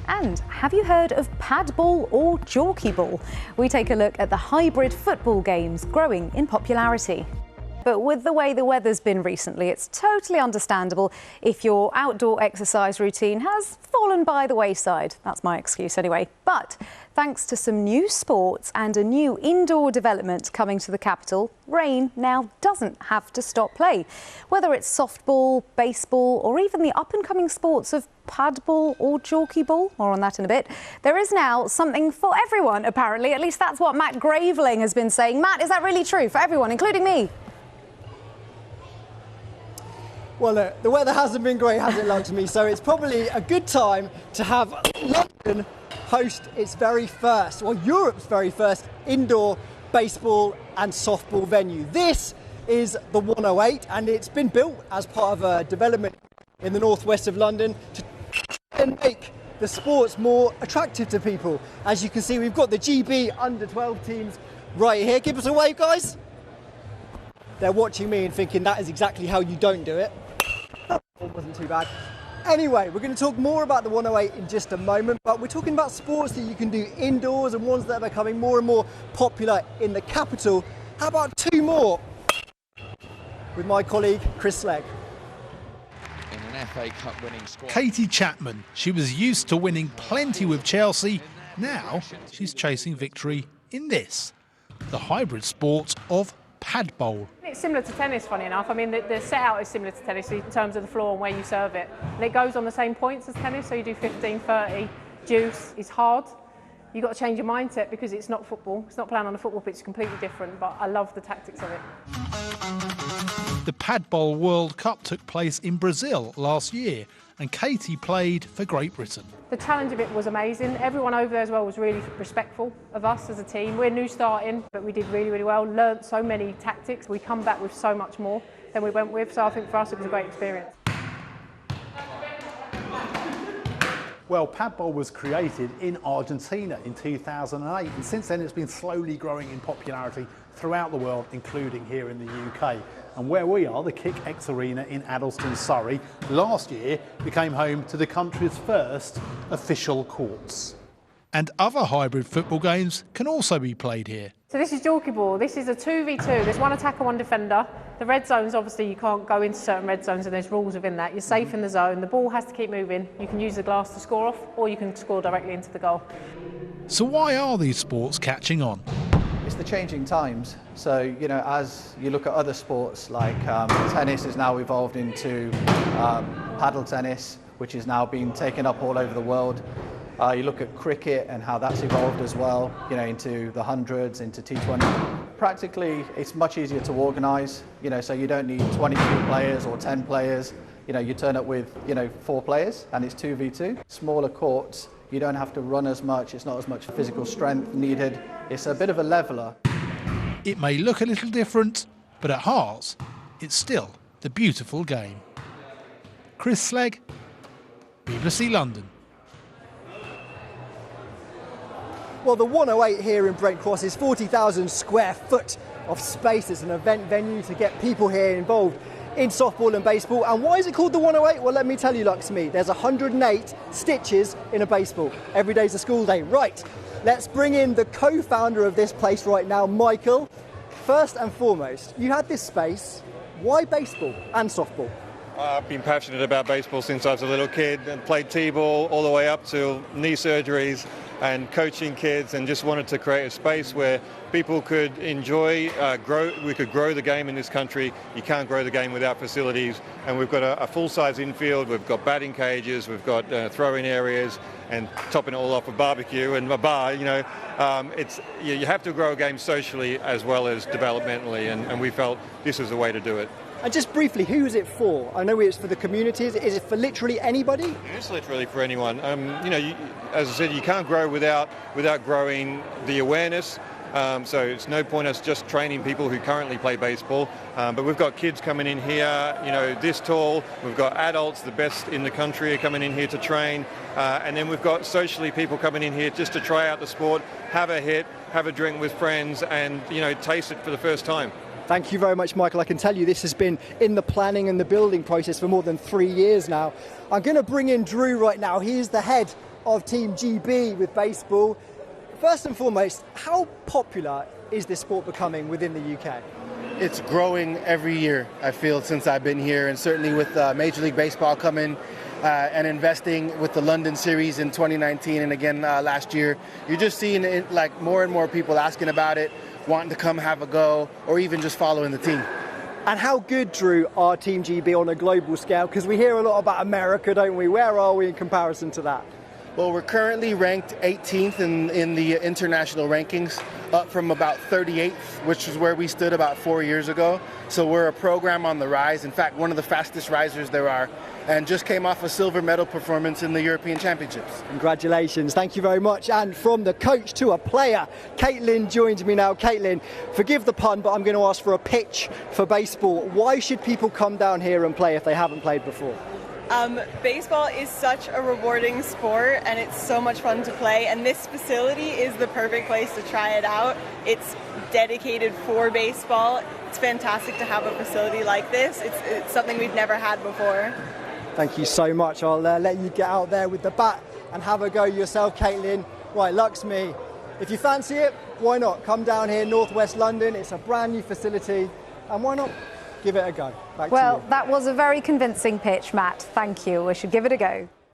And have you heard of Padbol or Jorkyball? We take a look at the hybrid football games growing in popularity. But with the way the weather's been recently, it's totally understandable if your outdoor exercise routine has fallen by the wayside. That's my excuse anyway. But thanks to some new sports and a new indoor development coming to the capital, rain now doesn't have to stop play. Whether it's softball, baseball, or even the up-and-coming sports of Padbol or Jorkyball, more on that in a bit, there is now something for everyone, apparently. At least that's what Matt Graveling has been saying. Matt, is that really true for everyone, including me? Well, look, the weather hasn't been great, has it, Luxmy? So it's probably a good time to have London host its very first, well, Europe's very first indoor baseball and softball venue. This is the 108, and it's been built as part of a development in the northwest of London to try and make the sports more attractive to people. As you can see, we've got the GB under-12 teams right here. Give us a wave, guys. They're watching me and thinking that is exactly how you don't do it. It wasn't too bad. Anyway, we're going to talk more about the 108 in just a moment, but we're talking about sports that you can do indoors and ones that are becoming more and more popular in the capital. How about two more with my colleague Chris Legg. In an FA Cup winning squad. Katie Chapman, she was used to winning plenty with Chelsea. Now she's chasing victory in this, the hybrid sport of Padbol. It's similar to tennis, funny enough. I mean, the set-out is similar to tennis in terms of the floor and where you serve it. And it goes on the same points as tennis, so you do 15, 30. Deuce is hard. You've got to change your mindset because it's not football. It's not playing on a football pitch, it's completely different, but I love the tactics of it. The Padbol World Cup took place in Brazil last year, and Katie played for Great Britain. The challenge of it was amazing. Everyone over there as well was really respectful of us as a team. We're new starting, but we did really, really well. Learned so many tactics. We come back with so much more than we went with. So I think for us it was a great experience. Well, Padbol was created in Argentina in 2008, and since then it's been slowly growing in popularity throughout the world, including here in the UK. And where we are, the Kick-X Arena in Addleston, Surrey, last year became home to the country's first official courts. And other hybrid football games can also be played here. So this is Jorkyball. This is a 2v2. There's one attacker, one defender. The red zones, obviously, you can't go into certain red zones and there's rules within that. You're safe in the zone. The ball has to keep moving. You can use the glass to score off, or you can score directly into the goal. So why are these sports catching on? It's the changing times. So, you know, as you look at other sports like tennis has now evolved into paddle tennis, which is now being taken up all over the world. You look at cricket and how that's evolved as well, you know, into the hundreds, into T20. Practically, it's much easier to organise, you know, so you don't need 22 players or 10 players. You know, you turn up with, 4 players and it's 2v2. Smaller courts, you don't have to run as much, it's not as much physical strength needed. It's a bit of a leveller. It may look a little different, but at heart, it's still the beautiful game. Chris Legg, BBC London. Well, the 108 here in Brent Cross is 40,000 square foot of space. It's an event venue to get people here involved in softball and baseball. And why is it called the 108? Well, let me tell you, Luxmy, there's 108 stitches in a baseball. Every day's a school day. Right, let's bring in the co-founder of this place right now, Michael. First and foremost, you had this space. Why baseball and softball? I've been passionate about baseball since I was a little kid and played t-ball all the way up to knee surgeries and coaching kids, and just wanted to create a space where people could enjoy, we could grow the game in this country. You can't grow the game without facilities, and we've got a full-size infield, we've got batting cages, we've got throw-in areas, and topping it all off with barbecue and a bar. You have to grow a game socially as well as developmentally, and we felt this was the way to do it. And just briefly, who is it for? I know it's for the communities. Is it for literally anybody? It's literally for anyone. As I said, you can't grow without growing the awareness. So it's no point us just training people who currently play baseball. But we've got kids coming in here, this tall. We've got adults, the best in the country, are coming in here to train. And then we've got socially people coming in here just to try out the sport, have a hit, have a drink with friends, and taste it for the first time. Thank you very much, Michael. I can tell you this has been in the planning and the building process for more than 3 years now. I'm going to bring in Drew right now. He is the head of Team GB with baseball. First and foremost, how popular is this sport becoming within the UK? It's growing every year, I feel, since I've been here, and certainly with Major League Baseball coming and investing with the London series in 2019 and again last year. You're just seeing it, like, more and more people asking about it, wanting to come have a go, or even just following the team. And how good, Drew, are Team GB on a global scale? Because we hear a lot about America, don't we? Where are we in comparison to that? Well, we're currently ranked 18th in the international rankings, up from about 38th, which is where we stood about 4 years ago. So we're a program on the rise. In fact, one of the fastest risers there are, and just came off a silver medal performance in the European Championships. Congratulations. Thank you very much. And from the coach to a player, Caitlin joins me now. Caitlin, forgive the pun, but I'm going to ask for a pitch for baseball. Why should people come down here and play if they haven't played before? Baseball is such a rewarding sport and it's so much fun to play, and this facility is the perfect place to try it out. It's dedicated for baseball. It's fantastic to have a facility like this. It's something we've never had before. Thank you so much. I'll let you get out there with the bat and have a go yourself, Caitlin. Right, luck's me. If you fancy it, why not? Come down here, northwest London. It's a brand new facility, and why not give it a go? Back to you. Well, that was a very convincing pitch, Matt. Thank you. We should give it a go.